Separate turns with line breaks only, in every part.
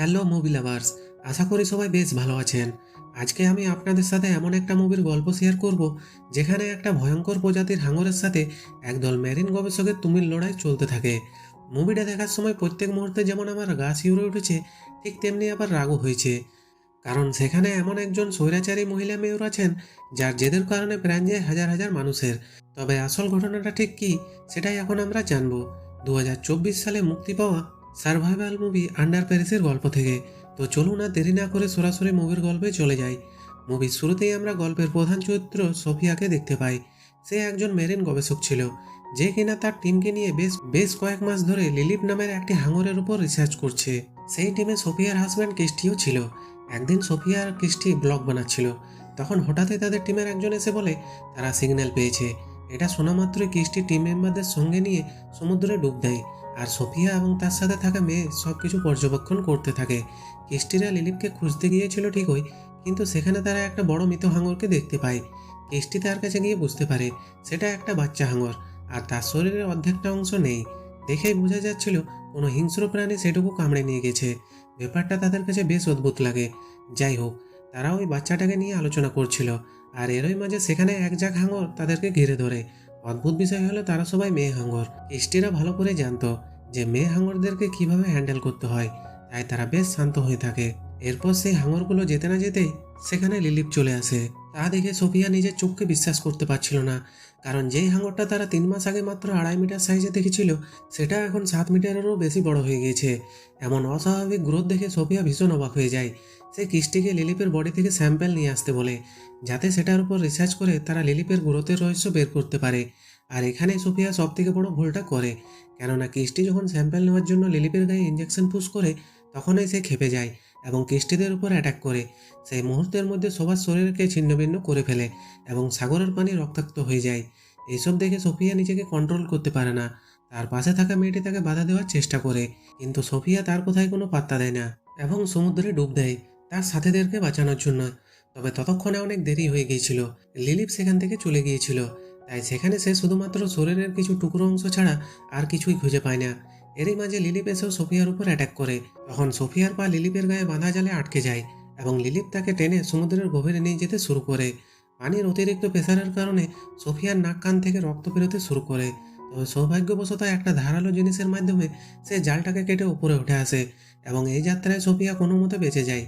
Hello movie lovers, আশা করি সবাই বেশ ভালো আছেন। আজকে আমি আপনাদের সাথে এমন একটা মুভির গল্প শেয়ার করব যেখানে একটা ভয়ঙ্কর প্রজাতির হাঙরের সাথে একদল মেরিন গবেষকের তুমুল লড়াই চলতে থাকে। মুভিটা দেখার সময় প্রত্যেক মুহূর্তে যেমন আমার গা শিউরে উঠেছে, ঠিক তেমনি আবার রাগও হয়েছে। কারণ সেখানে এমন একজন স্বৈরাচারী মহিলা মেয়র আছেন যার জেদের কারণে প্রাণ যায় হাজার হাজার মানুষের। তবে আসল ঘটনাটা ঠিক কী, সেটাই এখন আমরা জানবো 2024 সালে মুক্তি পাওয়া সার্ভাইভাল মুভি আন্ডার প্যারিসের গল্প থেকে। তো চলুন আর দেরি না করে সরাসরি মুভির গল্পে চলে যাই। মুভির শুরুতেই আমরা গল্পের প্রধান চরিত্র সোফিয়াকে দেখতে পাই। সে একজন মেরিন গবেষক ছিল, যে কিনা তার টিমকে নিয়ে বেশ বেশ কয়েক মাস ধরে লিলিপ নামের একটি হাঙরের উপর রিসার্চ করছে। সেই টিমে সোফিয়ার হাজব্যান্ড ক্রিস্টিও ছিল। একদিন সোফিয়া আর ক্রিস্টি ব্লগ বানাচ্ছিল, তখন হঠাৎই তাদের টিমের একজন এসে বলে তারা সিগন্যাল পেয়েছে। এটা শোনা মাত্রই ক্রিস্টি টিম মেম্বারদের সঙ্গে নিয়ে সমুদ্রে ডুব দেয়, আর সোফিয়া এবং তার সাথে থাকা মেয়ে সব কিছু পর্যবেক্ষণ করতে থাকে। ক্রিস্টিরা লিলিপকে খুঁজতে গিয়েছিল ঠিকই, কিন্তু সেখানে তারা একটা বড় মৃত হাঙরকে দেখতে পায়। ক্রিস্টি তার কাছে গিয়ে বুঝতে পারে সেটা একটা বাচ্চা হাঙর, আর তার শরীরের অর্ধেকটা অংশ নেই। দেখেই বোঝা যাচ্ছিল কোনো হিংস্র প্রাণী সেটুকু কামড়ে নিয়ে গেছে। ব্যাপারটা তাদের কাছে বেশ অদ্ভুত লাগে। যাই হোক, তারা ওই বাচ্চাটাকে নিয়ে আলোচনা করছিল, আর এরই মাঝে সেখানে এক ঝাঁক হাঙর তাদেরকে ঘিরে ধরে। অদ্ভুত বিষয় হলো তারা সবাই মেয়ে হাঙর। ক্রিস্টিরা ভালো করে জানতো যে মেয়ে হাঙরদেরকে কিভাবে হ্যান্ডেল করতে হয়, তাই তারা বেশ শান্ত হয়ে থাকে। এরপর সেই হাঙরগুলো যেতে না যেতেই সেখানে লিলিপ চলে আসে। তা দেখে সোফিয়া নিজের চোখকে বিশ্বাস করতে পারছিল না, কারণ যেই হাঙরটা তারা 3 মাস আগে মাত্র 2.5 মিটার সাইজে দেখেছিল, সেটা এখন 7 মিটারেরও বেশি বড় হয়ে গিয়েছে। এমন অস্বাভাবিক গ্রোথ দেখে সোফিয়া ভীষণ অবাক হয়ে যায়। সে ক্রিস্টিকে লিলিপের বডি থেকে স্যাম্পেল নিয়ে আসতে বলে, যাতে সেটার উপর রিসার্চ করে তারা লিলিপের গ্রোথের রহস্য বের করতে পারে। আর এখানে সোফিয়া সব থেকে বড় ভুলটা করে, কেননা ক্রিস্টি যখন স্যাম্পেল নেওয়ার জন্য লিলিপের গায়ে ইঞ্জেকশন পুশ করে, তখনই সে খেপে যায় এবং ক্রিস্টিদের উপর অ্যাটাক করে। সেই মুহূর্তের মধ্যে সবার শরীরকে ছিন্নভিন্ন করে ফেলে এবং সাগরের পানি রক্তাক্ত হয়ে যায়। এইসব দেখে সোফিয়া নিজেকে কন্ট্রোল করতে পারে না। তার পাশে থাকা মেয়েটি তাকে বাধা দেওয়ার চেষ্টা করে, কিন্তু সোফিয়া তার কথায় কোনো পাত্তা দেয় না এবং সমুদ্রে ডুব দেয় তার সাথীদেরকে বাঁচানোর জন্য। তবে ততক্ষণে অনেক দেরি হয়ে গিয়েছিল। লিলিপ সেখান থেকে চলে গিয়েছিল, তাই সেখানে সে শুধুমাত্র শরীরের কিছু টুকরো অংশ ছাড়া আর কিছুই খুঁজে পায় না। এরই মাঝে লিলিপ এসেও সোফিয়ার উপর অ্যাটাক করে। তখন সোফিয়ার পা লিলিপের গায়ে বাঁধা জালে আটকে যায় এবং লিলিপ তাকে টেনে সমুদ্রের গভীরে নিয়ে যেতে শুরু করে। পানির অতিরিক্ত প্রেসারের কারণে সোফিয়ার নাক কান থেকে রক্ত বেরোতে শুরু করে। তবে সৌভাগ্যবশত একটা ধারালো জিনিসের মাধ্যমে সে জালটাকে কেটে উপরে উঠে আসে এবং এই যাত্রায় সোফিয়া কোনো মতে বেঁচে যায়।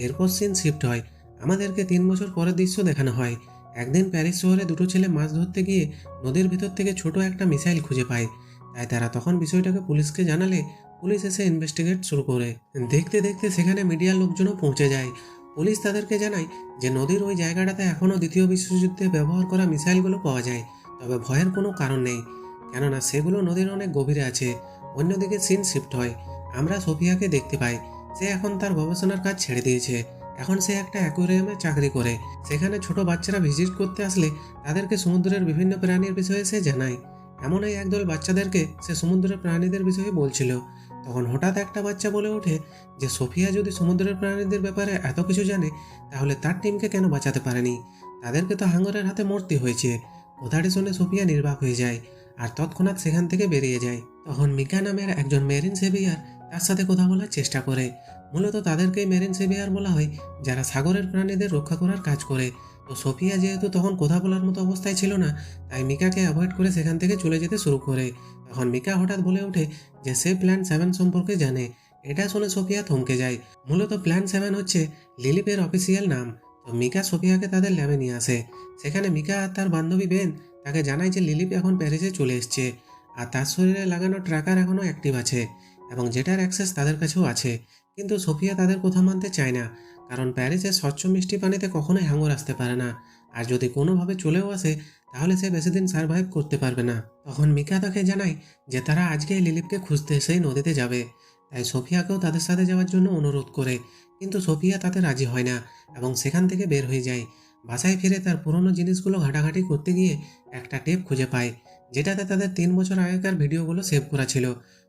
এরপর সিন শিফট হয়, আমাদেরকে 3 বছর পরের দৃশ্য দেখানো হয়। একদিন প্যারিস শহরে দুটো ছেলে মাছ ধরতে গিয়ে নদীর ভিতর থেকে ছোট একটা মিসাইল খুঁজে পায়। তাই তারা তখন বিষয়টাকে পুলিশকে জানালে পুলিশ এসে ইনভেস্টিগেট শুরু করে। দেখতে দেখতে সেখানে মিডিয়ার লোকজনও পৌঁছে যায়। পুলিশ তাদেরকে জানায় যে নদীর ওই জায়গাটাতে এখনও দ্বিতীয় বিশ্বযুদ্ধে ব্যবহার করা মিসাইলগুলো পাওয়া যায়, তবে ভয়ের কোনো কারণ নেই, কেননা সেগুলো নদীর অনেক গভীরে আছে। অন্যদিকে সিন শিফট হয়, আমরা সোফিয়াকে দেখতে পাই। সে এখন তার গবেষণার কাজ ছেড়ে দিয়েছে। এখন সে একটা অ্যাকোয়ারিয়ামে চাকরি করে। সেখানে ছোট বাচ্চারা ভিজিট করতে আসলে তাদেরকে সমুদ্রের বিভিন্ন প্রাণীর বিষয়ে সে জানায়। এমনই একদল বাচ্চাদেরকে সে সমুদ্রের প্রাণীদের বিষয়ে বলছিল। তখন হঠাৎ একটা বাচ্চা বলে ওঠে যে সোফিয়া যদি সমুদ্রের প্রাণীদের ব্যাপারে এত কিছু জানে, তাহলে তার টিমকে কেন বাঁচাতে পারেনি? তাদেরকে তো হাঙরের হাতে মরতে হয়েছে। কথাটি শুনে সোফিয়া নির্বাক হয়ে যায় আর তৎক্ষণাৎ সেখান থেকে বেরিয়ে যায়। তখন মিকা নামের একজন মেরিন সেভিয়ার তার সাথে কথা বলার চেষ্টা করে। মূলত তাদেরকেই মেরিন সেভিয়ার বলা হয়, যারা সাগরের প্রাণীদের রক্ষা করার কাজ করে। তো সোফিয়া যেহেতু তখন কথা বলার মতো অবস্থায় ছিল না, তাই মিকাকে অ্যাভয়েড করে সেখান থেকে চলে যেতে শুরু করে। তখন মিকা হঠাৎ বলে ওঠে যে সে প্ল্যান 7 সম্পর্কে জানে। এটা শুনে সোফিয়া থমকে যায়। মূলত প্ল্যান 7 হচ্ছে লিলিপের অফিসিয়াল নাম। তো মিকা সোফিয়াকে তাদের ল্যাবে নিয়ে আসে। সেখানে মিকা আর তার বান্ধবী বেন তাকে জানায় যে লিলিপ এখন প্যারিসে চলে এসছে, আর তার শরীরে লাগানো ট্র্যাকার এখনও অ্যাক্টিভ আছে এবং যেটার অ্যাক্সেস তাদের কাছেও আছে। কিন্তু সোফিয়া তাদের কথা মানতে চায় না, কারণ প্যারিসের স্বচ্ছ মিষ্টি পানিতে কখনোই হাঙর আসতে পারে না, আর যদি কোনোভাবে চলেও আসে তাহলে সে বেশি দিন সার্ভাইভ করতে পারবে না। তখন মিকা তাকে জানায় যে তারা আজকেই লিলিপকে খুঁজতে সেই নদীতে যাবে। তাই সোফিয়াকেও তাদের সাথে যাওয়ার জন্য অনুরোধ করে, কিন্তু সোফিয়া তাতে রাজি হয় না এবং সেখান থেকে বের হয়ে যায়। বাসায় ফিরে তার পুরনো জিনিসগুলো ঘাটাঘাটি করতে গিয়ে একটা টেপ খুঁজে পায়, যেটাতে তাদের 3 বছর আগেকার ভিডিওগুলো সেভ করা ছিল।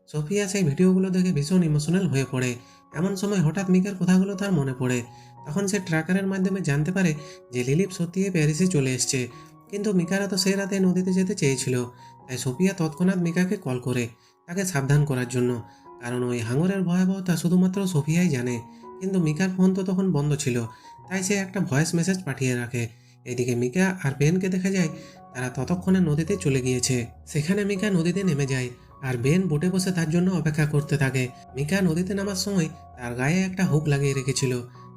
সোফিয়া সেই ভিডিওগুলো দেখে ভীষণ ইমোশনাল হয়ে পড়ে। এমন সময় হঠাৎ মিকার কথাগুলো তার মনে পড়ে। তখন সে ট্র্যাকারের মাধ্যমে জানতে পারে যে লিলিপ সত্যিই প্যারিসে চলে এসছে, কিন্তু মিকারা তো সেই রাতে নদীতে যেতে চেয়েছিল। তাই সোফিয়া তৎক্ষণাৎ মিকাকে কল করে তাকে সাবধান করার জন্য, কারণ ওই হাঙরের ভয়াবহতা শুধুমাত্র সোফিয়াই জানে। কিন্তু মিকার ফোন তো তখন বন্ধ ছিল, তাই সে একটা ভয়েস মেসেজ পাঠিয়ে রাখে। এদিকে মিকা আর বেনকে দেখা যায় তারা ততক্ষণে নদীতে চলে গিয়েছে। সেখানে মিকা নদীতে নেমে যায় আর বেন বোটে বসে তার জন্য অপেক্ষা করতে থাকে। মিকা নদীতে নামার সময় তার গায়ে একটা হুক লাগিয়ে রেখেছিল,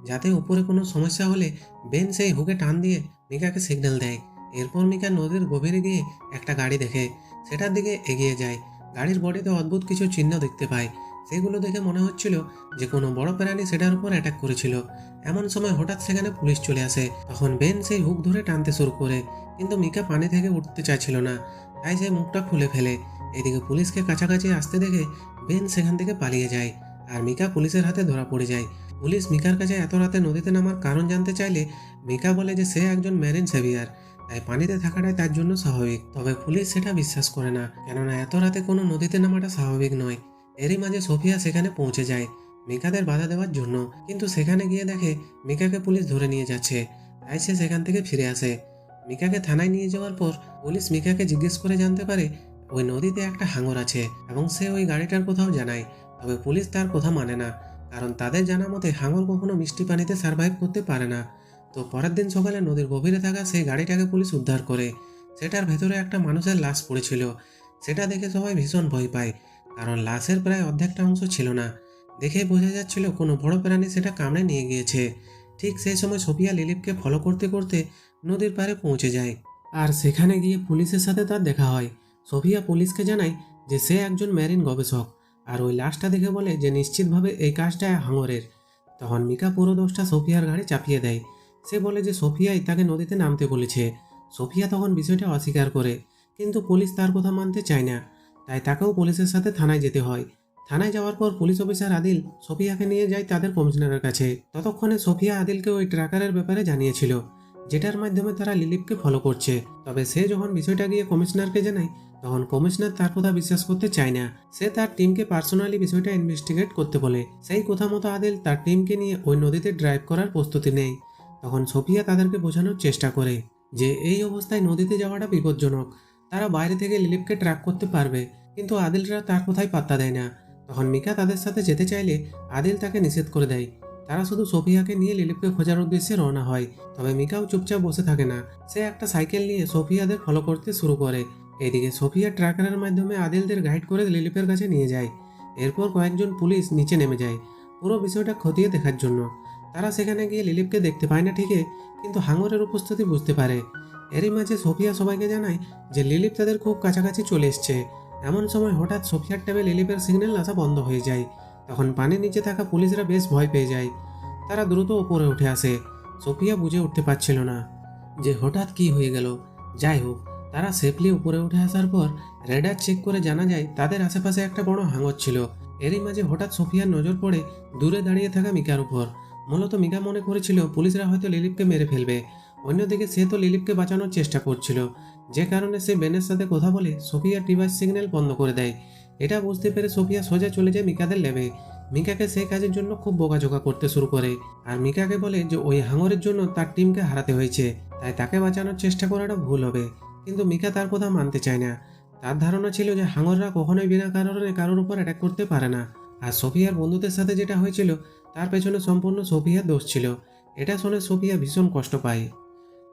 যাতে উপরে কোনো সমস্যা হলে বেন সেই হুকে টান দিয়ে মিকাকে সিগন্যাল দেয়। এরপর মিকা নদীর গভীরে গিয়ে একটা গাড়ি দেখে, সেটার দিকে এগিয়ে যায়। গাড়ির বডিতে অদ্ভুত কিছু চিহ্ন দেখতে পায়। সেগুলো দেখে মনে হচ্ছিল যে কোনো বড় প্রাণী সেটার উপর অ্যাটাক করেছিল। এমন সময় হঠাৎ সেখানে পুলিশ চলে আসে। তখন বেন সেই হুক ধরে টানতে শুরু করে, কিন্তু মিকা পানি থেকে উঠতে চাইছিল না, তাই সে মুখটা খুলে ফেলে। এদিকে পুলিশকে কাছাকাছি আসতে দেখে বেন সেখান থেকে পালিয়ে যায় আর মিকা পুলিশের হাতে ধরা পড়ে যায়। পুলিশ মিকার কাছে এত রাতে নদীতে নামার কারণ জানতে চাইলে মিকা বলে যে সে একজন মেরিন সেভিয়ার, তাই পানিতে থাকাটাই তার জন্য স্বাভাবিক। তবে পুলিশ সেটা বিশ্বাস করে না, কেননা এত রাতে কোনো নদীতে নামাটা স্বাভাবিক নয়। এরই মাঝে সোফিয়া সেখানে পৌঁছে যায় মিকাদের বাধা দেওয়ার জন্য, কিন্তু সেখানে গিয়ে দেখে মিকাকে পুলিশ ধরে নিয়ে যাচ্ছে, তাই সে সেখান থেকে ফিরে আসে। মিকাকে থানায় নিয়ে যাওয়ার পর পুলিশ মিকাকে জিজ্ঞেস করে জানতে পারে ওই নদীতে একটা হাঙর আছে এবং সে ওই গাড়িটার কোথাও জানায়। তবে পুলিশ তার কথা মানে না, কারণ তাদের জানা মতে হাঙর কখনো মিষ্টি পানিতে সার্ভাইভ করতে পারে না। তো পরের দিন সকালে নদীর গভীরে থাকা সেই গাড়িটাকে পুলিশ উদ্ধার করে। সেটার ভেতরে একটা মানুষের লাশ পড়েছিল। সেটা দেখে সবাই ভীষণ ভয় পায়, কারণ লাশের প্রায় অর্ধেকটা অংশ ছিল না। দেখে বোঝা যাচ্ছিল কোনো বড় প্রাণী সেটা কামড়ে নিয়ে গিয়েছে। ঠিক সেই সময় সোফিয়া লিলিপকে ফলো করতে করতে নদীর পাড়ে পৌঁছে যায় আর সেখানে গিয়ে পুলিশের সাথে তার দেখা হয়। সোফিয়া পুলিশকে জানায় যে সে একজন মেরিন গবেষক, আর ওই লাশটা দেখে বলে যে নিশ্চিতভাবে এই কাজটা হাঙরের। তখন মিকা পুরো দোষটা সোফিয়ার ঘাড়ে চাপিয়ে দেয়। সে বলে যে সোফিয়াই তাকে নদীতে নামতে বলেছে। সোফিয়া তখন বিষয়টা অস্বীকার করে, কিন্তু পুলিশ তার কথা মানতে চায় না, তাই তাকেও পুলিশের সাথে থানায় যেতে হয়। থানায় যাওয়ার পর পুলিশ অফিসার আদিল সোফিয়াকে নিয়ে যায় তাদের কমিশনারের কাছে। ততক্ষণে সোফিয়া আদিলকে ওই ট্র্যাকারের ব্যাপারে জানিয়েছিল, যেটার মাধ্যমে তারা লিলিপকে ফলো করছে। তবে সে যখন বিষয়টা গিয়ে কমিশনারকে জানায়, তখন কমিশনার তার কথা বিশ্বাস করতে চায় না। সে তার টিমকে পার্সোনালি বিষয়টা ইনভেস্টিগেট করতে বলে। সেই কথা মতো আদিল তার টিমকে নিয়ে ওই নদীতে ড্রাইভ করার প্রস্তুতি নেয়। তখন সোফিয়া তাদেরকে বোঝানোর চেষ্টা করে যে এই অবস্থায় নদীতে যাওয়াটা বিপজ্জনক। তারা বাইরে থেকে লিলিপকে ট্র্যাক করতে পারবে, কিন্তু আদিলরা তার কথাই পাত্তা দেয় না। তখন মিকা তাদের সাথে যেতে চাইলে আদিল তাকে নিষেধ করে দেয়। তারা শুধু সোফিয়াকে নিয়ে লিলিপকে খোঁজার উদ্দেশ্যে রওনা হয়। তবে মিকাও চুপচাপ বসে থাকে না, সে একটা সাইকেল নিয়ে সোফিয়াদের ফলো করতে শুরু করে। এদিকে সোফিয়া ট্র্যাকারের মাধ্যমে আদিলদের গাইড করে লিলিপের কাছে নিয়ে যায়। এরপর কয়েকজন পুলিশ নিচে নেমে যায় পুরো বিষয়টা খতিয়ে দেখার জন্য। তারা সেখানে গিয়ে লিলিপকে দেখতে পায় না ঠিকই, কিন্তু হাঙরের উপস্থিতি বুঝতে পারে। এরই মাঝে সোফিয়া সবাইকে জানায় যে লিলিপ তাদের খুব কাছাকাছি চলে এসছে। এমন সময় হঠাৎ সোফিয়ার ট্যাবে লিলিপের সিগন্যাল আসা বন্ধ হয়ে যায়। তখন পানির নিচে থাকা পুলিশরা বেশ ভয় পেয়ে যায়। তারা দ্রুত উপরে উঠে আসে। সোফিয়া বুঝে উঠতে পারছিল না যে হঠাৎ কি হয়ে গেল। যাই হোক, তারা সেফলি উপরে উঠে আসার পর রেডার চেক করে জানা যায় তাদের আশেপাশে একটা বড় হাঙর ছিল। এরই মাঝে হঠাৎ সোফিয়ার নজর পড়ে দূরে দাঁড়িয়ে থাকা মিকার উপর। মূলত মিকা মনে করেছিল পুলিশরা হয়তো লিলিপকে মেরে ফেলবে। অন্যদিকে সে তো লিলিপকে বাঁচানোর চেষ্টা করছিল, যে কারণে সে বেনের সাথে কথা বলে সোফিয়ার ডিভাইস সিগন্যাল বন্ধ করে দেয়। এটা বুঝতে পেরে সোফিয়া সোজা চলে যায় মিকাদের ল্যাবে। মিকাকে সেই কাজের জন্য খুব বোকাঝোকা করতে শুরু করে, আর মিকাকে বলে যে ওই হাঙরের জন্য তার টিমকে হারাতে হয়েছে, তাই তাকে বাঁচানোর চেষ্টা করাটা ভুল হবে। কিন্তু মিকা তার কথা মানতে চায় না। তার ধারণা ছিল যে হাঙররা কখনোই বিনা কারণে কারোর উপর অ্যাটাক করতে পারে না। আর সোফিয়ার বন্ধুদের সাথে যেটা হয়েছিল তার পেছনে সম্পূর্ণ সোফিয়ার দোষ ছিল। এটা শুনে সোফিয়া ভীষণ কষ্ট পায়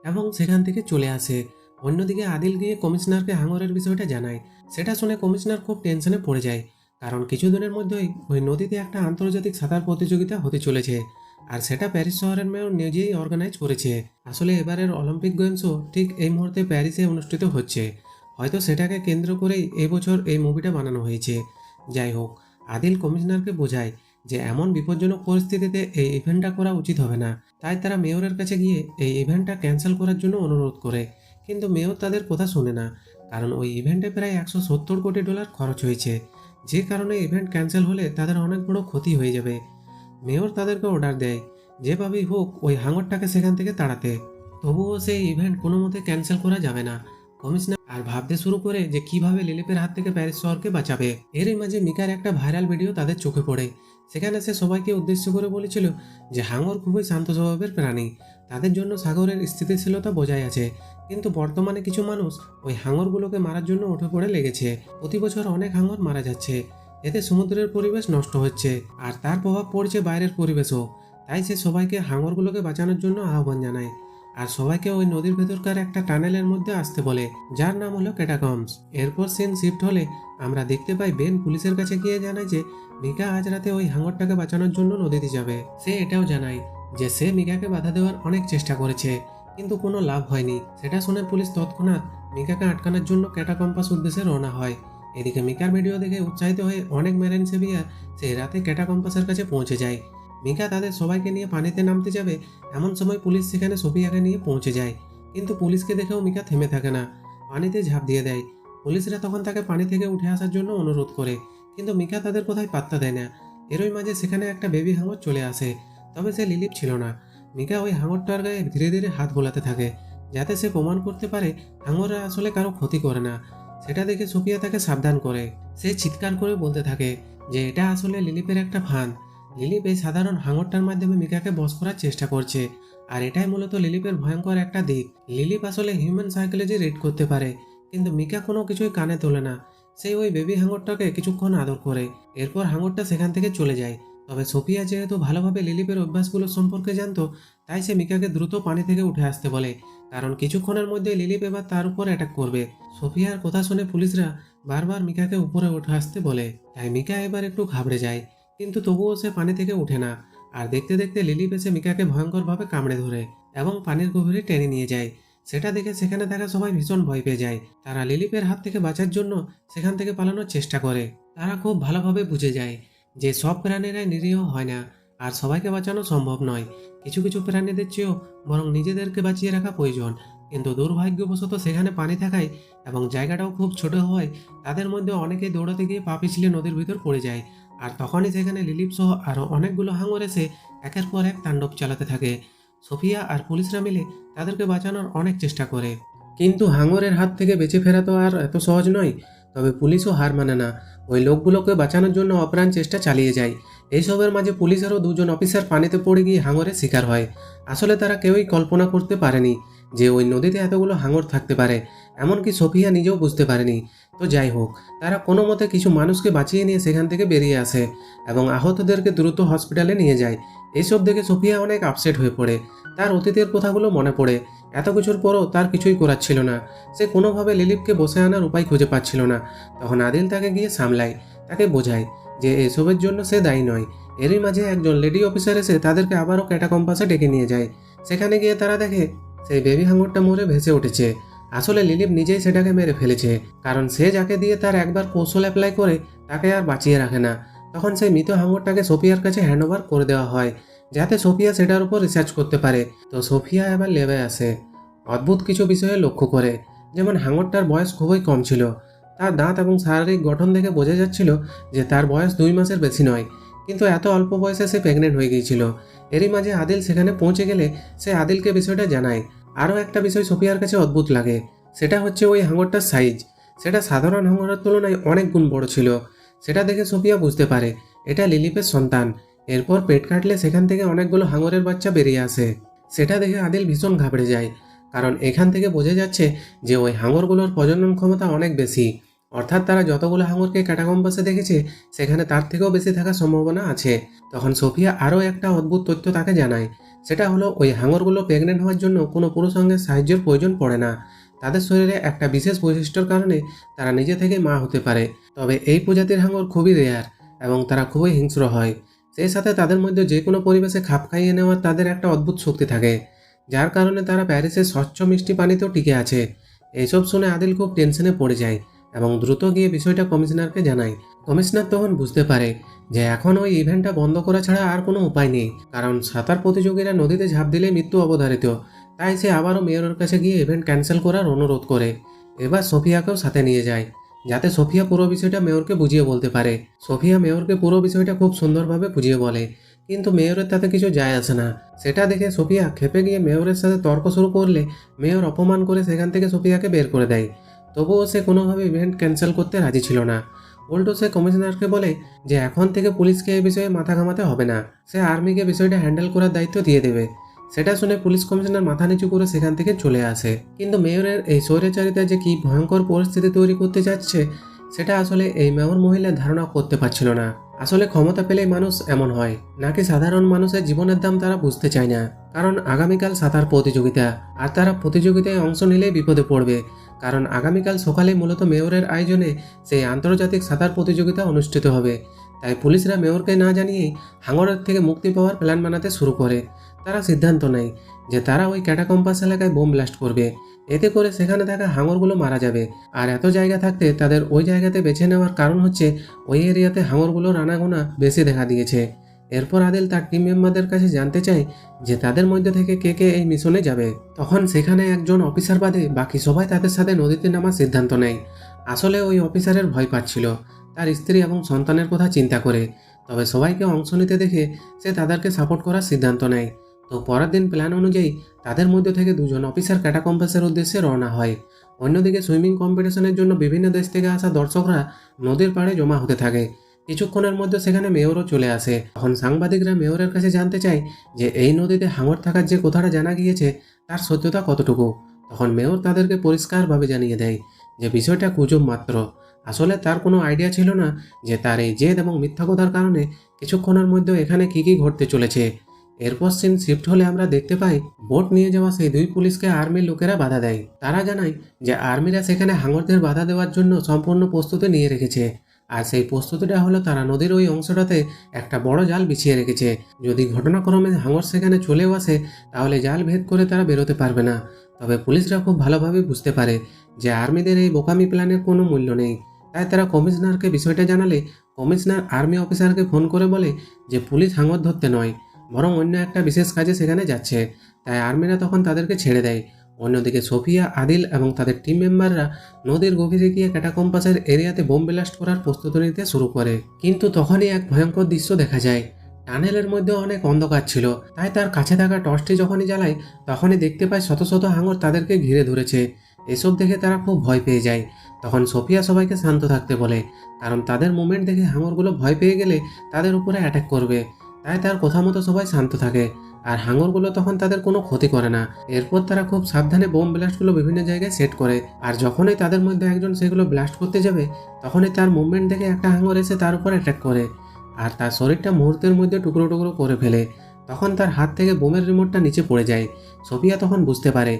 এবং সেখান থেকে চলে আসে। অন্যদিকে আদিল গিয়ে কমিশনারকে হাঙরের বিষয়টা জানায়। সেটা শুনে কমিশনার খুব টেনশনে পড়ে যায়, কারণ কিছুদিনের মধ্যেই ওই নদীতে একটা আন্তর্জাতিক সাঁতার প্রতিযোগিতা হতে চলেছে, আর সেটা প্যারিস শহরের মেয়র নিজেই অর্গানাইজ করেছে। আসলে এবারের অলিম্পিক গেমসও ঠিক এই মুহূর্তে প্যারিসে অনুষ্ঠিত হচ্ছে। হয়তো সেটাকে কেন্দ্র করেই এই বছর এই মুভিটা বানানো হয়েছে। যাই হোক, আদিল কমিশনারকে বোঝায় যে এমন বিপজ্জনক পরিস্থিতিতে এই ইভেন্টটা করা উচিত হবে না। তাই তারা মেয়রের কাছে গিয়ে এই ইভেন্টটা ক্যান্সেল করার জন্য অনুরোধ করে, কিন্তু মেয়র তাদের কথা শোনে না, কারণ ওই ইভেন্টে প্রায় $170 কোটি খরচ হয়েছে। যে কারণে ইভেন্ট ক্যান্সেল হলে তাদের অনেক বড় ক্ষতি হয়ে যাবে। মেয়র তাদেরকে অর্ডার দেয় যেভাবেই হোক ওই হাঙরটাকে সেখান থেকে তাড়াতে। তবুও সেই ইভেন্ট কোনো মতে ক্যান্সেল করা যাবে না। কমিশনার আর ভাবতে শুরু করে যে কিভাবে লিলিপের হাত থেকে প্যারিস শহরকে বাঁচাবে। এরই মাঝে মিকার একটা ভাইরাল ভিডিও তাদের চোখে পড়ে। সেখানে সে সবাইকে উদ্দেশ্য করে বলেছিল যে হাঙর খুবই শান্ত স্বভাবের প্রাণী, তাদের জন্য সাগরের স্থিতিশীলতা বজায় আছে। কিন্তু বর্তমানে কিছু মানুষ ওই হাঙরগুলোকে মারার জন্য উঠে পড়ে লেগেছে। প্রতি বছর অনেক হাঙর মারা যাচ্ছে। এতে সমুদ্রের পরিবেশ নষ্ট হচ্ছে আর তার প্রভাব পড়ছে বাইরের পরিবেশও। তাই সে সবাইকে হাঙরগুলোকে বাঁচানোর জন্য আহ্বান জানায় আর সবাইকে ওই নদীর ভেতরকার একটা টানেলের মধ্যে আসতে বলে, যার নাম হলো ক্যাটাকম্বস। এরপর সিন শিফট হলে আমরা দেখতে পাই বেন পুলিশের কাছে গিয়ে জানায় যে মিকা আজ রাতে ওই হাঙরটাকে বাঁচানোর জন্য নদীতে যাবে। সে এটাও জানায় যে সে মিকাকে বাধা দেওয়ার অনেক চেষ্টা করেছে কিন্তু কোনো লাভ হয়নি। সেটা শুনে পুলিশ তৎক্ষণাৎ মিকাকে আটকানোর জন্য ক্যাটাকম্পাস উদ্দেশ্যে রওনা হয়। এদিকে মিকার ভিডিও দেখে উৎসাহিত হয়ে অনেক মেরিন সেভিয়ার সেই রাতে ক্যাটাকম্পাসের কাছে পৌঁছে যায়। মিকা তাদের সবাইকে নিয়ে পানিতে নামতে যাবে, এমন সময় পুলিশ সেখানে সোফিয়াকে নিয়ে পৌঁছে যায়। কিন্তু পুলিশকে দেখেও মিকা থেমে থাকে না, পানিতে ঝাঁপ দিয়ে দেয়। পুলিশরা তখন তাকে পানি থেকে উঠে আসার জন্য অনুরোধ করে, কিন্তু মিকা তাদের কোথায় পাত্তা দেয় না। এরই মাঝে সেখানে একটা বেবি হাঙর চলে আসে, তবে সে লিলিপ ছিল না। মিকা ওই হাঙরটার গায়ে ধীরে ধীরে হাত বোলাতে থাকে যাতে সে প্রমাণ করতে পারে হাঙররা আসলে কারো ক্ষতি করে না। সেটা দেখে সোফিয়া তাকে সাবধান করে। সে চিৎকার করে বলতে থাকে যে এটা আসলে লিলিপের একটা ফাঁদ। লিলিপ এই সাধারণ হাঙরটার মাধ্যমে মিকাকে বশ করার চেষ্টা করছে, আর এটাই মূলত লিলিপের ভয়ঙ্কর একটা দিক। লিলিপ আসলে হিউম্যান সাইকোলজি রিড করতে পারে, কিন্তু মিকা কোনো কিছুই কানে তোলে না। সে ওই বেবি হাঙরটাকে কিছুক্ষণ আদর করে, এরপর হাঙরটা সেখান থেকে চলে যায়। তবে সোফিয়া যেহেতু ভালোভাবে লিলিপের অভ্যাসগুলো সম্পর্কে জানতো, তাই সে মিকাকে দ্রুত পানি থেকে উঠে আসতে বলে, কারণ কিছুক্ষণের মধ্যে লিলিপ এবার তার উপর অ্যাটাক করবে। সোফিয়ার কথা শুনে পুলিশরা বারবার মিকাকে উপরে উঠে আসতে বলে, তাই মিকা এবার একটু ঘাবড়ে যায়, কিন্তু তবুও সে পানি থেকে ওঠে না। আর দেখতে দেখতে লিলিপ এসে মিকাকে ভয়ঙ্করভাবে কামড়ে ধরে এবং পানির গভীরে টেনে নিয়ে যায়। সেটা দেখে সেখানে থাকা সবাই ভীষণ ভয় পেয়ে যায়। তারা লিলিপের হাত থেকে বাঁচার জন্য সেখান থেকে পালানোর চেষ্টা করে। তারা খুব ভালোভাবে বুঝে যায় যে সব প্রাণীরাই নিরীহ হয় না, আর সবাইকে বাঁচানো সম্ভব নয়। কিছু কিছু প্রাণীদের চেয়েও বরং নিজেদেরকে বাঁচিয়ে রাখা প্রয়োজন। কিন্তু দুর্ভাগ্যবশত সেখানে পানি থাকায় এবং জায়গাটাও খুব ছোট হওয়ায় তাদের মধ্যে অনেকেই দৌড়াতে গিয়ে পা পিছলে নদীর ভিতর পড়ে যায়। আর তখনই সেখানে লিলিপ সহ আরও অনেকগুলো হাঙর এসে একের পর এক তাণ্ডব চালাতে থাকে। সোফিয়া আর পুলিশরা মিলে তাদেরকে বাঁচানোর অনেক চেষ্টা করে, কিন্তু হাঙরের হাত থেকে বেঁচে ফেরা তো আর এত সহজ নয়। তবে পুলিশও হার মানে না, ওই লোকগুলোকে বাঁচানোর জন্য অপ্রাণ চেষ্টা চালিয়ে যায়। এইসবের মাঝে পুলিশেরও দুজন অফিসার পানিতে পড়ে গিয়ে হাঙরের শিকার হয়। আসলে তারা কেউই কল্পনা করতে পারেনি যে ওই নদীতে এতগুলো হাঙর থাকতে পারে, এমনকি সোফিয়া নিজেও বুঝতে পারেনি। তো যাই হোক, তারা কোনো মতে কিছু মানুষকে বাঁচিয়ে নিয়ে সেখান থেকে বেরিয়ে আসে এবং আহতদেরকে দ্রুত হসপিটালে নিয়ে যায়। এইসব দেখে সোফিয়া অনেক আপসেট হয়ে পড়ে। তার অতীতের কথাগুলো মনে পড়ে। এত কিছুর পরও তার কিছুই করার ছিল না। সে কোনোভাবে লিলিপকে বসে আনার উপায় খুঁজে পাচ্ছিল না। তখন আদিল তাকে গিয়ে সামলায়, তাকে বোঝায় যে এসবের জন্য সে দায়ী নয়। এরই মাঝে একজন লেডি অফিসার এসে তাদেরকে আবারও ক্যাটাকম্পাসে ডেকে নিয়ে যায়। সেখানে গিয়ে তারা দেখে সেই বেবি হাঙরটা মরে ভেসে উঠেছে। আসলে লিলিপ নিজেই সেটাকে মেরে ফেলেছে, কারণ সে যাকে দিয়ে তার একবার কৌশল অ্যাপ্লাই করে তাকে আর বাঁচিয়ে রাখে না। তখন সেই মৃত হাঙরটাকে সোফিয়ার কাছে হ্যান্ডওভার করে দেওয়া হয় যাতে সোফিয়া সেটার উপর রিসার্চ করতে পারে। তো সোফিয়া এবার লেবে আসে, অদ্ভুত কিছু বিষয়ে লক্ষ্য করে। যেমন হাঙরটার বয়স খুবই কম ছিল। তার দাঁত এবং শারীরিক গঠন দেখে বোঝা যাচ্ছিল যে তার বয়স 2 মাসের বেশি নয়, কিন্তু এত অল্প বয়সে সে প্রেগনেন্ট হয়ে গিয়েছিল। এরই মাঝে আদিল সেখানে পৌঁছে গেলে সে আদিলকে বিষয়টা জানায়। আরও একটা বিষয় সোফিয়ার কাছে অদ্ভুত লাগে, সেটা হচ্ছে ওই হাঙরটার সাইজ। সেটা সাধারণ হাঙরের তুলনায় অনেক গুণ বড় ছিল। সেটা দেখে সোফিয়া বুঝতে পারে এটা লিলিপের সন্তান। এরপর পেট কাটলে সেখান থেকে অনেকগুলো হাঙরের বাচ্চা বেরিয়ে আসে। সেটা দেখে আদিল ভীষণ ঘাবড়ে যায়, কারণ এখান থেকে বোঝা যাচ্ছে যে ওই হাঙরগুলোর প্রজনন ক্ষমতা অনেক বেশি। অর্থাৎ তারা যতগুলো হাঙরকে ক্যাটাকম্পাসে দেখেছে সেখানে তার থেকেও বেশি থাকার সম্ভাবনা আছে। তখন সোফিয়া আরও একটা অদ্ভুত তথ্য তাকে জানায়, সেটা হলো ওই হাঙরগুলো প্রেগনেন্ট হওয়ার জন্য কোনো পুরুষাঙ্গের সাহায্যের প্রয়োজন পড়ে না। তাদের শরীরে একটা বিশেষ বৈশিষ্ট্যর কারণে তারা নিজে থেকে মা হতে পারে। তবে এই প্রজাতির হাঙর খুবই রেয়ার এবং তারা খুবই হিংস্র হয়। সেই সাথে তাদের মধ্যে যে কোনো পরিবেশে খাপ খাইয়ে নেওয়ার তাদের একটা অদ্ভুত শক্তি থাকে, যার কারণে তারা প্যারিসের স্বচ্ছ মিষ্টি পানিতেও টিকে আছে। এইসব শুনে আদিল খুব টেনশনে পড়ে যায় এবং দ্রুত গিয়ে বিষয়টা কমিশনারকে জানায়। কমিশনার তখন বুঝতে পারে যে এখন ওই ইভেন্টটা বন্ধ করা ছাড়া আর কোনো উপায় নেই, কারণ সাঁতার প্রতিযোগীরা নদীতে ঝাঁপ দিলে মৃত্যু অবধারিত। তাই সে আবারও মেয়রের কাছে গিয়ে ইভেন্ট ক্যান্সেল করার অনুরোধ করে। এবার সোফিয়াকেও সাথে নিয়ে যায় যাতে সোফিয়া পুরো বিষয়টা মেয়রকে বুঝিয়ে বলতে পারে। সোফিয়া মেয়রকে পুরো বিষয়টা খুব সুন্দরভাবে বুঝিয়ে বলে, কিন্তু মেয়রের তাতে কিছু যায় আসে না। সেটা দেখে সোফিয়া ক্ষেপে গিয়ে মেয়রের সাথে তর্ক শুরু করলে মেয়র অপমান করে সেখান থেকে সোফিয়াকে বের করে দেয়। তবুও সে কোনোভাবে ইভেন্ট ক্যান্সেল করতে রাজি ছিল না। উল্টো সে কমিশনারকে বলে যে এখন থেকে পুলিশকে এই বিষয়ে মাথা ঘামাতে হবে না, সে আর্মিকে বিষয়টা হ্যান্ডেল করার দায়িত্ব দিয়ে দেবে। সেটা শুনে পুলিশ কমিশনার মাথা নিচু করে সেখান থেকে চলে আসে। কিন্তু মেয়রের এই স্বৈরাচারিতা যে কি ভয়ঙ্কর পরিস্থিতি তৈরি করতে যাচ্ছে সেটা আসলে এই মেয়র মহিলা ধারণা করতে পারছিল না। আসলে ক্ষমতা পেলেই মানুষ এমন হয় নাকি সাধারণ মানুষের জীবনের দাম তারা বুঝতে চায় না। কারণ আগামীকাল সাঁতার প্রতিযোগিতা, আর তারা প্রতিযোগিতায় অংশ নিলেই বিপদে পড়বে। কারণ আগামীকাল সকালে মূলত মেয়রের আয়োজনে সেই আন্তর্জাতিক সাঁতার প্রতিযোগিতা অনুষ্ঠিত হবে। তাই পুলিশরা মেয়রকে না জানিয়েই হাঙরের থেকে মুক্তি পাওয়ার প্ল্যান বানাতে শুরু করে। তারা সিদ্ধান্ত নেয় যে তারা ওই ক্যাটাকম্পাস এলাকায় বোম ব্লাস্ট করবে। এতে করে সেখানে থাকা হাঙরগুলো মারা যাবে। আর এত জায়গা থাকতে তাদের ওই জায়গাতে বেছে নেওয়ার কারণ হচ্ছে ওই এরিয়াতে হাঙরগুলোর আনাগোনা বেশি দেখা দিয়েছে। এরপর আদিল তার টিম মেম্বারদের কাছে জানতে চায় যে তাদের মধ্যে থেকে কে কে এই মিশনে যাবে। তখন সেখানে একজন অফিসার বাদে বাকি সবাই তাদের সাথে নদীতে নামার সিদ্ধান্ত নেয়। আসলে ওই অফিসারের ভয় পাচ্ছিল তার স্ত্রী এবং সন্তানের কথা চিন্তা করে। তবে সবাইকে অংশ নিতে দেখে সে তাদেরকে সাপোর্ট করার সিদ্ধান্ত নেয়। তো পরের দিন প্ল্যান অনুযায়ী তাদের মধ্যে থেকে দুজন অফিসার ক্যাটাকম্পাসের উদ্দেশ্যে রওনা হয়। অন্যদিকে সুইমিং কম্পিটিশনের জন্য বিভিন্ন দেশ থেকে আসা দর্শকরা নদীর পাড়ে জমা হতে থাকে। কিছুক্ষণের মধ্যে সেখানে মেয়রও চলে আসে। তখন সাংবাদিকরা মেয়রের কাছে জানতে চায় যে এই নদীতে হাঙর থাকার যে কথাটা জানা গিয়েছে তার সত্যতা কতটুকু। তখন মেয়র তাদেরকে পরিষ্কারভাবে জানিয়ে দেয় যে বিষয়টা গুজব মাত্র। আসলে তার কোনো আইডিয়া ছিল না যে তার এই জেদ এবং মিথ্যা কথার কারণে কিছুক্ষণের মধ্যে এখানে কী ঘটতে চলেছে। এরপর সিন শিফট হলে আমরা দেখতে পাই বোট নিয়ে যাওয়া সেই দুই পুলিশকে আর্মির লোকেরা বাধা দেয়। তারা জানায় যে আর্মিরা সেখানে হাঙরদের বাধা দেওয়ার জন্য সম্পূর্ণ প্রস্তুতি নিয়ে রেখেছে। আর সেই প্রস্তুতিটা হলো তারা নদীর ওই অংশটাতে একটা বড় জাল বিছিয়ে রেখেছে। যদি ঘটনাক্রমে হাঙর সেখানে চলেও আসে তাহলে জাল ভেদ করে তারা বেরোতে পারবে না। তবে পুলিশরা খুব ভালোভাবে বুঝতে পারে যে আর্মিদের এই বোকামি প্ল্যানের কোনো মূল্য নেই। তাই তারা কমিশনারকে বিষয়টা জানালে কমিশনার আর্মি অফিসারকে ফোন করে বলে যে পুলিশ হাঙর ধরতে নয়, বরং অন্য একটা বিশেষ কাজে সেখানে যাচ্ছে। তাই আর্মিরা তখন তাদেরকে ছেড়ে দেয়। অন্যদিকে সোফিয়া, আদিল এবং তাদের টিম মেম্বাররা নদীর গভীরে গিয়ে ক্যাটাকম্পাসের এরিয়াতে বোম ব্লাস্ট করার প্রস্তুতি নিতে শুরু করে। কিন্তু তখনই এক ভয়ঙ্কর দৃশ্য দেখা যায়। টানেলের মধ্যে অনেক অন্ধকার ছিল, তাই তার কাছে থাকা টর্চটি যখনই জ্বালায় তখনই দেখতে পায় শত শত হাঙর তাদেরকে ঘিরে ধরেছে। এসব দেখে তারা খুব ভয় পেয়ে যায়। তখন সোফিয়া সবাইকে শান্ত থাকতে বলে, কারণ তাদের মুভমেন্ট দেখে হাঙরগুলো ভয় পেয়ে গেলে তাদের উপরে অ্যাটাক করবে। তাই তার কথা মতো সবাই শান্ত থাকে, আর হাঙরগুলো তখন তাদের কোনো ক্ষতি করে না। এরপর তারা খুব সাবধানে বোম ব্লাস্টগুলো বিভিন্ন জায়গায় সেট করে। আর যখনই তাদের মধ্যে একজন সেগুলো ব্লাস্ট করতে যাবে তখনই তার মুভমেন্ট দেখে একটা হাঙর এসে তার উপর অ্যাটাক করে, আর তার শরীরটা মুহূর্তের মধ্যে টুকরো টুকরো করে ফেলে। তখন তার হাত থেকে বোমের রিমোটটা নিচে পড়ে যায়। সোফিয়া তখন বুঝতে পারে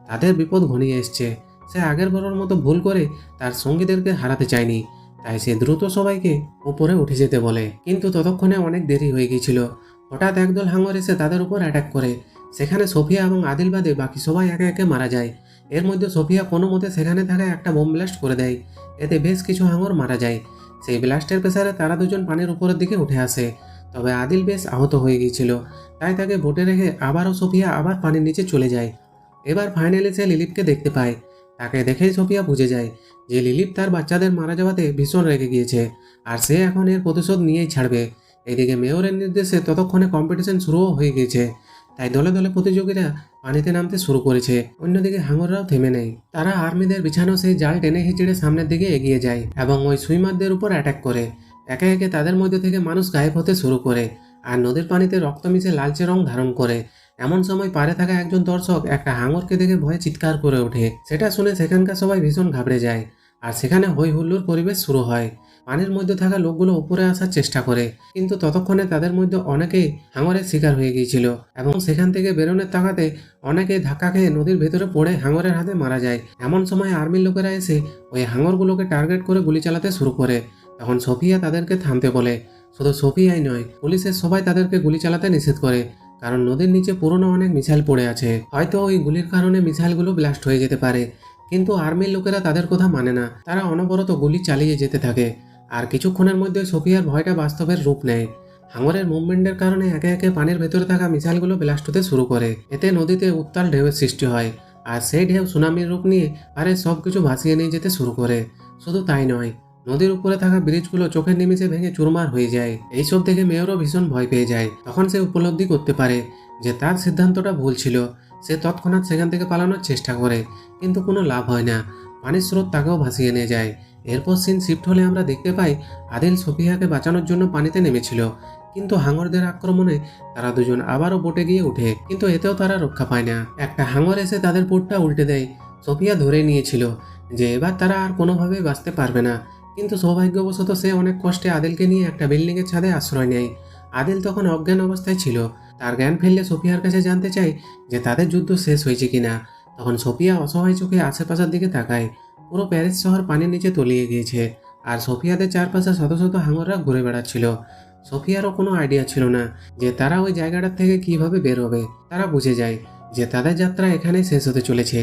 তাদের বিপদ ঘনিয়ে এসছে। সে আগের বড়র মতো ভুল করে তার সঙ্গীদেরকে হারাতে চায়নি। তাই সে দ্রুত সবাইকে উপরে উঠে যেতে বলে। কিন্তু ততক্ষণে অনেক দেরি হয়ে গিয়েছিল। হঠাৎ একদল হাঙর এসে তাদের উপর অ্যাটাক করে। সেখানে সোফিয়া এবং আদিল বাদে বাকি সবাই একে একে মারা যায়। এর মধ্যে সোফিয়া কোনো মতে সেখানে থাকা একটা বোম ব্লাস্ট করে দেয়। এতে বেশ কিছু হাঙর মারা যায়। সেই ব্লাস্টের প্রেসারে তারা দুজন পানির উপরের দিকে উঠে আসে। তবে আদিল বেশ আহত হয়ে গিয়েছিল, তাই তাকে বোটে রেখে আবারও সোফিয়া আবার পানির নিচে চলে যায়। এবার ফাইনালি সে লিলিপকে দেখতে পায়। তাকে দেখেই সোফিয়া বুঝে যায় যে লিলিপ তার বাচ্চাদের মারা যাওয়াতে ভীষণ রেগে গিয়েছে, আর সে এখন এর প্রতিশোধ নিয়েই ছাড়বে। এদিকে মেয়রের নির্দেশে ততক্ষণে কম্পিটিশন শুরুও হয়ে গিয়েছে। তাই দলে দলে প্রতিযোগীরা পানিতে নামতে শুরু করেছে। অন্যদিকে হাঙররাও থেমে নেই। তারা আর্মিদের বিছানো সেই জাল টেনে হিচড়ে সামনের দিকে এগিয়ে যায় এবং ওই সুইমারদের উপর অ্যাটাক করে। একে একে তাদের মধ্যে থেকে মানুষ গায়েব হতে শুরু করে, আর নদীর পানিতে রক্ত মিশে লালচে রং ধারণ করে। এমন সময় পারে থাকা একজন দর্শক একটা হাঙরকে দেখে ভয়ে চিৎকার করে ওঠে। সেটা শুনে সেখানকার সবাই ভীষণ ঘাবড়ে যায়, আর সেখানে হই হুল্লোড় পরিবেশ শুরু হয়। পানির মধ্যে থাকা লোকগুলো উপরে আসার চেষ্টা করে, কিন্তু ততক্ষণে তাদের মধ্যে অনেকেই হাঙরের শিকার হয়ে গিয়েছিল এবং সেখান থেকে বেরোনোর তাগাতে অনেকেই ধাক্কা খেয়ে নদীর ভেতরে পড়ে হাঙরের হাতে মারা যায়। এমন সময় আর্মির লোকেরা এসে ওই হাঙরগুলোকে টার্গেট করে গুলি চালাতে শুরু করে। তখন সোফিয়া তাদেরকে থামতে বলে। শুধু সোফিয়াই নয়, পুলিশের সবাই তাদেরকে গুলি চালাতে নিষেধ করে, কারণ নদীর নিচে পুরনো অনেক মিসাইল পড়ে আছে। হয়তো ওই গুলির কারণে মিসাইলগুলো ব্লাস্ট হয়ে যেতে পারে। কিন্তু আর্মির লোকেরা তাদের কথা মানে না। তারা অনবরত গুলি চালিয়ে যেতে থাকে। আর কিছুক্ষণের মধ্যে সোফিয়ার ভয়টা বাস্তবের রূপ নেয়। হাঙরের মুভমেন্টের কারণে একে একে পানির ভেতরে থাকা মিসাইলগুলো ব্লাস্ট হতে শুরু করে। এতে নদীতে উত্তাল ঢেউয়ের সৃষ্টি হয়, আর সেই ঢেউ সুনামির রূপ নিয়ে পারে সবকিছু ভাসিয়ে নিয়ে যেতে শুরু করে। শুধু তাই নয়, নদীর উপরে থাকা ব্রিজগুলো চোখের নিমেষে ভেঙে চুরমার হয়ে যায়। এইসব দেখে মেয়রও ভীষণ ভয় পেয়ে যায়। তখন সে উপলব্ধি করতে পারে যে তার সিদ্ধান্তটা ভুল ছিল। সে তৎক্ষণাৎ সেখান থেকে পালানোর চেষ্টা করে, কিন্তু কোনো লাভ হয় না। পানির স্রোত তাকেও ভাসিয়ে নিয়ে যায়। এরপর সিন শিফট হলে আমরা দেখতে পাই আদিল সোফিয়াকে বাঁচানোর জন্য পানিতে নেমেছিল, কিন্তু হাঙরদের আক্রমণে তারা দুজন আবারও বোটে গিয়ে ওঠে, কিন্তু এতেও তারা রক্ষা পায় না। একটা হাঙর এসে তাদের বোটটা উল্টে দেয়। সোফিয়া ধরে নিয়েছিল যে এবার তারা আর কোনোভাবেই বাঁচতে পারবে না, কিন্তু সৌভাগ্যবশত সে অনেক কষ্টে আদিলকে নিয়ে একটা বিল্ডিংয়ের ছাদে আশ্রয় নেয়। আদিল তখন অজ্ঞান অবস্থায় ছিল। তার জ্ঞান ফিরলে সোফিয়ার কাছে জানতে চায় যে তাদের যুদ্ধ শেষ হয়েছে কিনা। তখন সোফিয়া অসহায় চোখে আশেপাশের দিকে তাকায়। পুরো প্যারিস শহর পানির নিচে তলিয়ে গিয়েছে, আর সোফিয়াদের চারপাশে শত শত হাঙররা ঘুরে বেড়াচ্ছিল। সোফিয়ারও কোনো আইডিয়া ছিল না যে তারা ওই জায়গাটার থেকে কিভাবে বের হবে। তারা বুঝে যায় যে তাদের যাত্রা এখানেই শেষ হতে চলেছে,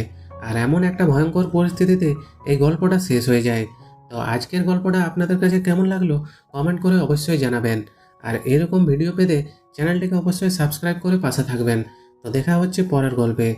আর এমন একটা ভয়ঙ্কর পরিস্থিতিতে এই গল্পটা শেষ হয়ে যায়। তো আজকের গল্পটা আপনাদের কাছে কেমন লাগলো কমেন্ট করে অবশ্যই জানাবেন। আর এরকম ভিডিও পেতে চ্যানেলটিকে অবশ্যই সাবস্ক্রাইব করে পাশে থাকবেন। তো দেখা হচ্ছে পরের গল্পে।